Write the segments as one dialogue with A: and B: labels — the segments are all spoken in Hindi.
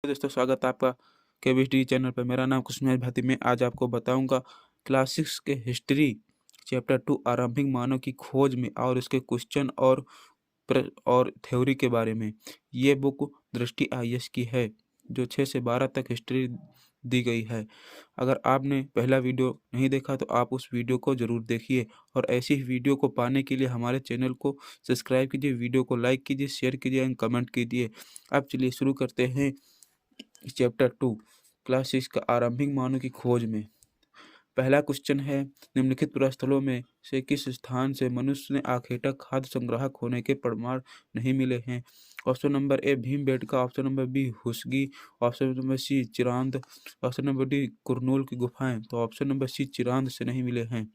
A: नमस्ते दोस्तों, स्वागत है आपका केमिस्ट्री चैनल पर। मेरा नाम कुसुम भाती। मैं आज आपको बताऊंगा क्लास 6 के हिस्ट्री चैप्टर 2 आरंभिक मानव की खोज में और उसके क्वेश्चन और थ्योरी के बारे में। ये बुक दृष्टि आईएएस की है जो 6 से 12 तक हिस्ट्री दी गई है। अगर आपने पहला वीडियो नहीं देखा तो आप उस वीडियो को ज़रूर देखिए और ऐसी ही वीडियो को पाने के लिए हमारे चैनल को सब्सक्राइब कीजिए, वीडियो को लाइक कीजिए, शेयर कीजिए एंड कमेंट कीजिए। अब चलिए शुरू करते हैं चैप्टर 2 क्लास 6 का आरंभिक मानव की खोज में। पहला क्वेश्चन है, निम्नलिखित पुरास्थलों में से किस स्थान से मनुष्य ने आखेटक खाद्य संग्राहक होने के प्रमाण नहीं मिले हैं? Option number A Bhimbetka, option number B हुसगी, option number C Chirand, option number D Kurnool की गुफाएं। तो ऑप्शन नंबर सी चिरांद से नहीं मिले हैं।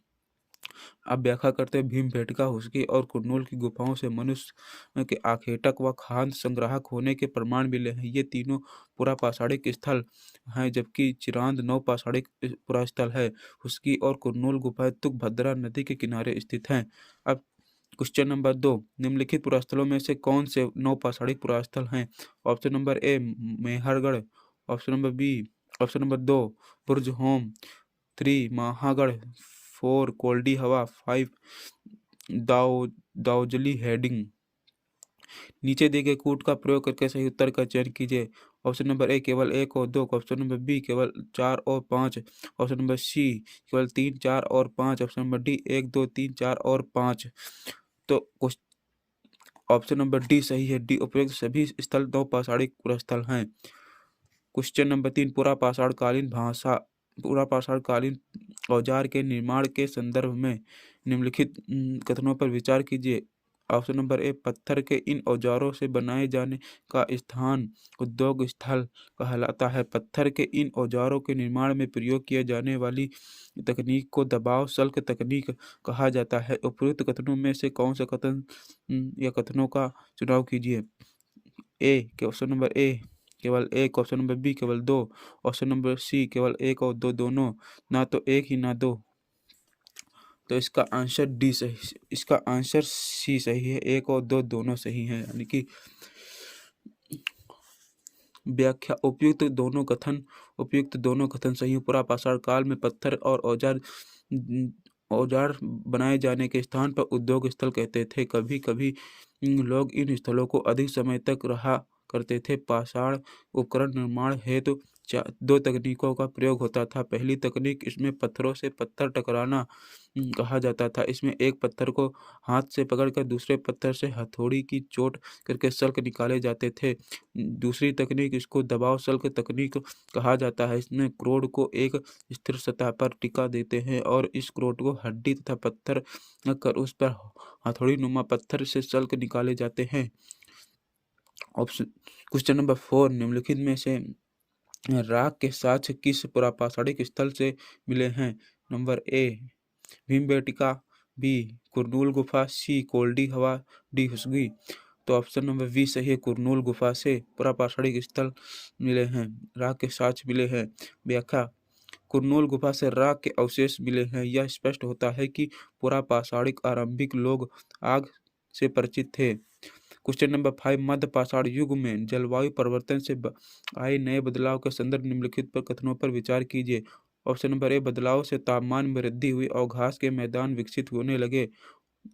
A: अब व्याख्या करते हैं, भीमबेटका, हुसगी और कुरनूल की गुफाओं से मनुष्य के आखेटक व खाद्य संग्राहक होने के प्रमाण मिले हैं। ये तीनों पुरापाषाणिक स्थल हैं, जबकि चिरांद नवपाषाणिक पुरास्थल है। हुसगी और कुरनूल गुफाएं तुंगभद्रा नदी के किनारे स्थित हैं। अब क्वेश्चन नंबर 2, निम्नलिखित पुरास्थलों में से कौन से नवपाषाणिक पुरास्थल हैं? Option number A Mehrgarh, option number B, option number 2 Burzahom, 3 Mahagarh, 4 Koldihwa, 5 दाउजली heading. नीचे दिए गए कूट का प्रयोग करके सही उत्तर का चयन कीजिए। ऑप्शन नंबर ए केवल 1 और 2, ऑप्शन नंबर बी केवल 4 और 5, ऑप्शन नंबर सी केवल 3, 4 और 5, ऑप्शन नंबर डी 1, 2, 3, 4 और 5। तो ऑप्शन नंबर डी सही है। डी उपयुक्त सभी स्थल नवपाषाणिक पुरास्थल हैं। क्वेश्चन नंबर 3, पुरापाषाणकालीन औजार के निर्माण के संदर्भ में निम्नलिखित कथनों पर विचार कीजिए। ऑप्शन नंबर ए पत्थर के इन औजारों से बनाए जाने का स्थान उद्योग स्थल कहलाता है। पत्थर के इन औजारों के निर्माण में प्रयोग किए जाने वाली तकनीक को दबाव सल्क तकनीक कहा जाता है। उपयुक्त कथनों में से कौन सा कथन या कथनों का चुनाव कीजिए। ए के ऑप्शन नंबर ए केवल 1, ऑप्शन नंबर बी केवल 2, ऑप्शन नंबर सी केवल 1 और 2 दोनों, ना तो 1 ही ना 2। तो इसका आंसर डी सही, इसका आंसर सी सही है। 1 और 2 दोनों सही हैं, यानी कि व्याख्या उपयुक्त दोनों कथन सही। पुरापाषाण काल में पत्थर और औजार बनाए जाने के स्थान पर उद्योग स्थल कहते थे। कभी कभी लोग इन स्थलों को अधिक समय तक रहा करते थे। पाषाण उपकरण निर्माण हेतु 2 तकनीकों का प्रयोग होता था। पहली तकनीक, इसमें पत्थरों से पत्थर टकराना कहा जाता था। इसमें एक पत्थर को हाथ से पकड़कर दूसरे पत्थर से हथौड़ी की चोट करके सल्क निकाले जाते थे। दूसरी तकनीक, इसको दबाव सल्क तकनीक कहा जाता है। इसमें क्रोड को एक स्थिर सतह पर टिका देते हैं और इस क्रोड को हड्डी तथा पत्थर कर उस पर हथौड़ी नुमा पत्थर से सल्क निकाले जाते हैं। ऑप्शन क्वेश्चन नंबर 4, निम्नलिखित में से राख के साक्ष्य किस पुरापाषाणिक स्थल से मिले हैं? Number A Bhimbetka, B Kurnool गुफा, सी कोल्डी हवा, डी हुसगी। तो ऑप्शन नंबर बी सही है। कुरनूल गुफा से पुरापाषाणिक स्थल मिले हैं, राख के साक्ष्य मिले हैं। व्याख्या, कुरनूल गुफा से राख के अवशेष मिले हैं। यह स्पष्ट होता है कि पुरापाषाणिक आरंभिक लोग आग से परिचित थे। क्वेश्चन नंबर 5, मध्य पाषाण युग में जलवायु परिवर्तन से आए नए बदलाव के संदर्भ निम्नलिखित पर कथनों पर विचार कीजिए। ऑप्शन नंबर ए बदलाव से तापमान में वृद्धि हुई और घास के मैदान विकसित होने लगे।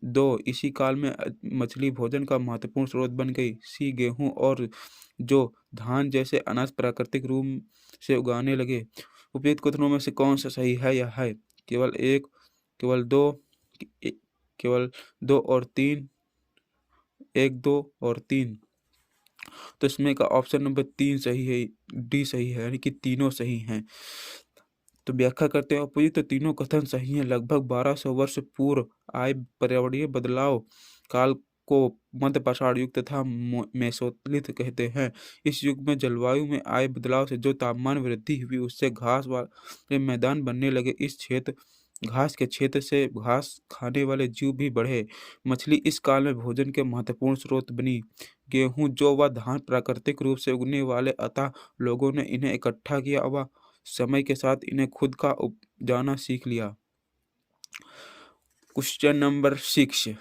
A: 2, इसी काल में मछली भोजन का महत्वपूर्ण स्रोत बन गई। सी, गेहूं और जो धान जैसे अनाज प्राकृतिक रूप से उगाने लगे। उपयुक्त कथनों में से कौन सा सही है या है? केवल 1, केवल 2, केवल 2 और 3, 1, 2 और 3। तो इसमें का ऑप्शन नंबर 3 सही है, डी सही है, यानी कि तीनों सही हैं। तो व्याख्या करते हैं, उपयुक्त तीनों कथन सही हैं। लगभग 1200 वर्ष पूर्व आए पर्यावरणीय बदलाव काल को मध्य पाषाण युग तथा मेसोलिथ कहते हैं। इस युग में जलवायु में आए बदलाव से जो तापमान वृद्धि हुई उससे घास वाले मैदान बनने लगे। घास के क्षेत्र से घास खाने वाले जीव भी बढ़े। मछली इस काल में भोजन के महत्वपूर्ण स्रोत बनी। गेहूं, जौ व धान प्राकृतिक रूप से उगने वाले, अतः लोगों ने इन्हें इकट्ठा किया व समय के साथ इन्हें खुद का उपजाना सीख लिया। क्वेश्चन नंबर 6,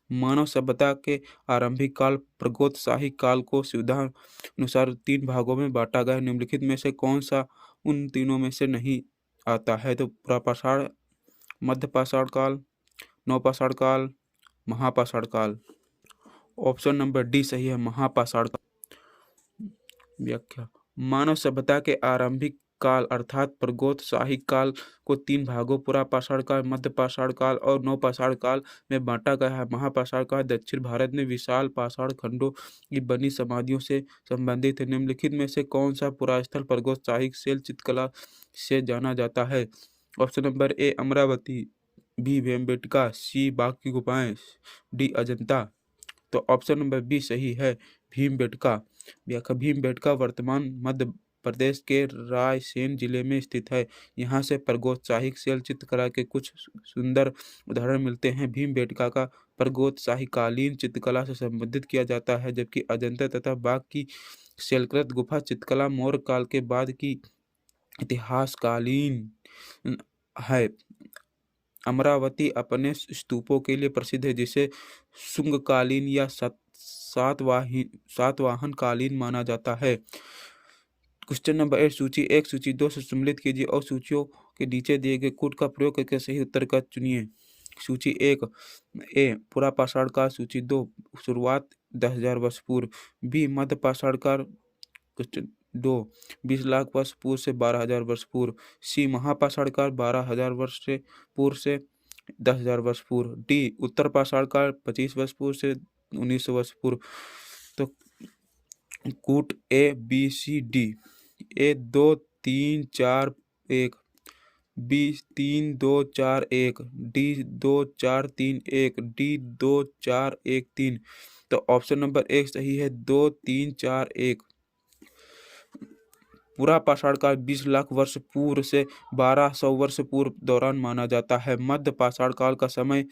A: मानव सभ्यता के आरंभिक काल प्रगोत्साहिक काल को सुविधानुसार 3 भागों में बांटा गया है। निम्नलिखित में से कौन सा उन तीनों में से नहीं आता है? तो पुरापाषाण, मध्यपाषाण काल, नवपाषाण काल, महापाषाण काल। ऑप्शन नंबर डी सही है, महापाषाण काल। व्याख्या: मानव सभ्यता के आरंभिक काल अर्थात प्रगोत्साहिक काल को 3 भागों पुरापाषाण काल, मध्यपाषाण काल और नवपाषाण काल में बांटा गया है। महापाषाण काल दक्षिण भारत में विशाल पाषाण खंडों की बनी समाधियों से संबंधित है। निम्नलिखित में से कौन सा पुरास्थल प्रगोत्साहिक शैल चित्रकला से जाना जाता है? Option number A Amaravati, B Bhimbetka, C Bagh की गुफाएं, डी अजंता। तो ऑप्शन नंबर बी सही है, भीमबेटका। व्याख्या: भीमबेटका वर्तमान मध्य प्रदेश के रायसेन जिले में स्थित है। यहाँ से प्रगोत्साहिक शैल चित्रकला के कुछ सुंदर उदाहरण मिलते हैं। भीमबेटका का प्रगोत्साहिकालीन चित्रकला से संबंधित किया जाता है, जबकि अजंता तथा बाघ की शैलकृत गुफा चित्रकला मौर्य काल के बाद की इतिहासकालीन है। अमरावती अपने स्तूपों के लिए प्रसिद्ध है, जिसे शुंगकालीन या सातवाहन कालीन माना जाता है। क्वेश्चन नंबर 8 सूची 1 सूची 2 से सम्मिलित कीजिए और सूचियों के नीचे दिए गए कोड का प्रयोग करके सही उत्तर का चुनिए। सूची 1 ए पुरापाषाण काल, सूची 2 शुरुआत 10,000 वर्ष पूर्व, बी मध्यपाषाण काल, क्वेश्चन 2 20 लाख वर्ष पूर्व से 12,000 वर्ष पूर्व, सी महापाषाण काल 12,000 वर्ष से पूर्व से 10,000 वर्ष पूर्व, डी उत्तर पाषाण काल 25 वर्ष पूर्व से 1900 वर्ष पूर्व। तो कूट A B C D, A 2 3 4 1, B 3 2 4 1, D 2 4 3 1, D 2 4 1 3। तो ऑप्शन नंबर 1 सही है, 2 3 4 1। पुरापाषाण काल 20 लाख वर्ष पूर्व से 1200 वर्ष पूर्व दौरान माना जाता है। मध्य पाषाण काल का समय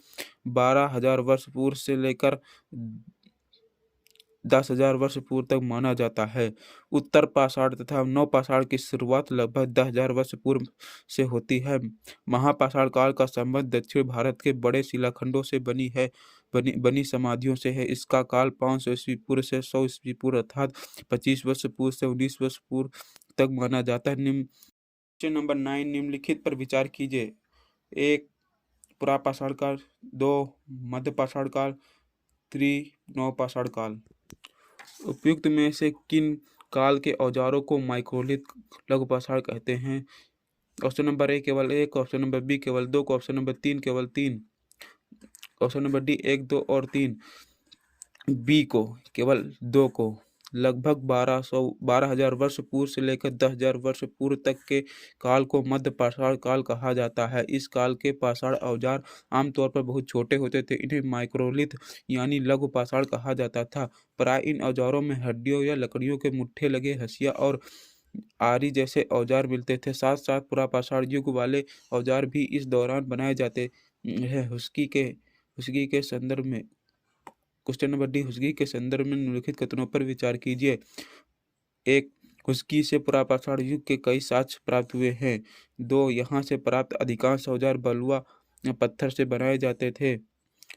A: 12,000 वर्ष पूर्व से लेकर 10,000 वर्ष पूर्व तक माना जाता है। उत्तर पाषाण तथा नवपाषाण की शुरुआत लगभग 10,000 वर्ष पूर्व से होती है। महापाषाण काल का संबंध दक्षिण भारत के बड़े शिलाखंडों से बनी समाधियों से है। इसका काल 500 ईस्वी पूर्व से 100 ईस्वी पूर्व अर्थात 25 वर्ष पूर्व से 19 वर्ष पूर्व तक माना जाता है। क्वेश्चन नंबर 9 निम्नलिखित पर विचार कीजिए। 1 पुरापाषाण काल, 2 मध्यपाषाण काल, 3 नवपाषाण काल। उपयुक्त में से किन काल के औजारों को माइक्रोलिथ लघुपाषाण कहते हैं? ऑप्शन नंबर ए केवल 1, ऑप्शन नंबर बी केवल 2, ऑप्शन नंबर 3 केवल 3, ऑप्शन नंबर डी 1 2 और 3, बी को केवल 2 को। लगभग 12,000 वर्ष पूर्व से लेकर 10,000 वर्ष पूर्व तक के काल को मध्य पाषाण काल कहा जाता है। इस काल के पाषाण औजार आमतौर पर बहुत छोटे होते थे। इन्हें माइक्रोलिथ यानी लघु पाषाण कहा जाता था। प्राय इन औजारों में हड्डियों या लकड़ियों के मुट्ठे लगे हंसिया और आरी जैसे औजार मिलते थे। साथ साथ पुरापाषाण युग वाले औजार भी इस दौरान बनाए जाते हैं। हुस्की के संदर्भ में क्वेश्चन नंबर डी हुस्की के संदर्भ में निम्नलिखित कथनों पर विचार कीजिए। 1 हुस्की से पुरापाषाण युग के कई साक्ष्य प्राप्त हुए हैं। 2 यहाँ से प्राप्त अधिकांश औजार बलुआ पत्थर से बनाए जाते थे।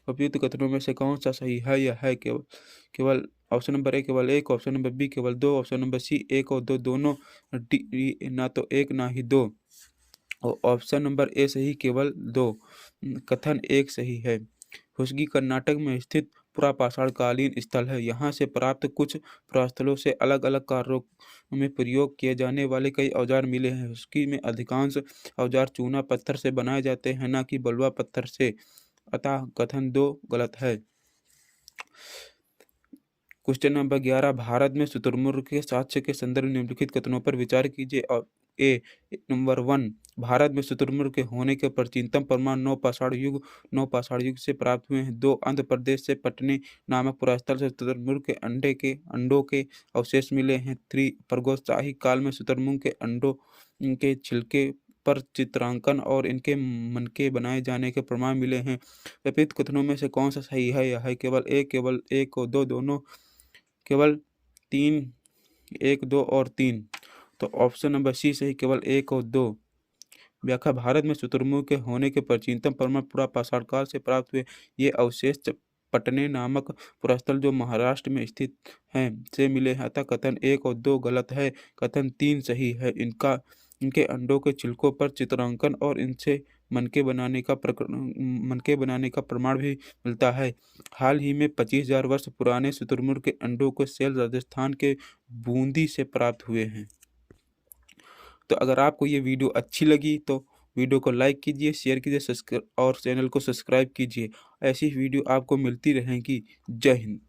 A: उपयुक्त कथनों में से कौन सा सही है? यह है केवल ऑप्शन नंबर ए केवल 1, ऑप्शन नंबर बी केवल 2, ऑप्शन नंबर सी 1 और 2 दोनों, डी ना तो 1 ना ही 2, और ऑप्शन नंबर ए सही केवल 2। कथन 1 सही है। हुस्की कर्नाटक में स्थित पुरापाषाणकालीन स्थल है। यहाँ से प्राप्त कुछ पुरास्थलों से अलग अलग कार्यों में प्रयोग किए जाने वाले कई औजार मिले हैं। हुस्की में अधिकांश औजार चूना पत्थर से बनाए जाते हैं, न कि बलुआ पत्थर से, अतः कथन 2 गलत है। क्वेश्चन नंबर 11 भारत में शुतुरमुर्ग के साक्ष्य के संदर्भ में निम्नलिखित कथनों पर विचार कीजिए। और ए नंबर 1 भारत में शुतुरमुर्ग के होने के प्राचीनतम प्रमाण नवपाषाण युग से प्राप्त हुए हैं। 2 आंध्र प्रदेश से पटने नामक पुरास्थल से शुतुरमुर्ग के अंडों के अवशेष मिले हैं। 3 प्रगोत्साहिक काल में शुतुरमुर्ग के अंडों के छिलके पर चित्रांकन और इनके मनके बनाए जाने के प्रमाण मिले हैं। विपरीत कथनों में से कौन सा सही है? यह है केवल 1 और 2 दोनों, केवल 3 1 2 और 3। तो ऑप्शन नंबर सी सही, केवल 1 और 2। व्याख्या भारत में शुतुरमुर्ग के होने के प्राचीनतम प्रमाण पुरापाषाण काल से प्राप्त हुए ये अवशेष पटने नामक पुरास्थल जो महाराष्ट्र में स्थित हैं से मिले हैं, अतः कथन 1 और 2 गलत है, कथन 3 सही है। इनके अंडों के छिलकों पर चित्रांकन और इनसे मनके बनाने का प्रमाण भी मिलता है। हाल ही में 25,000 वर्ष पुराने शुतुरमुर्ग के अंडों के सेल राजस्थान के बूंदी से प्राप्त हुए हैं। तो अगर आपको ये वीडियो अच्छी लगी तो वीडियो को लाइक कीजिए, शेयर कीजिए और चैनल को सब्सक्राइब कीजिए। ऐसी वीडियो आपको मिलती रहेंगी। जय हिंद।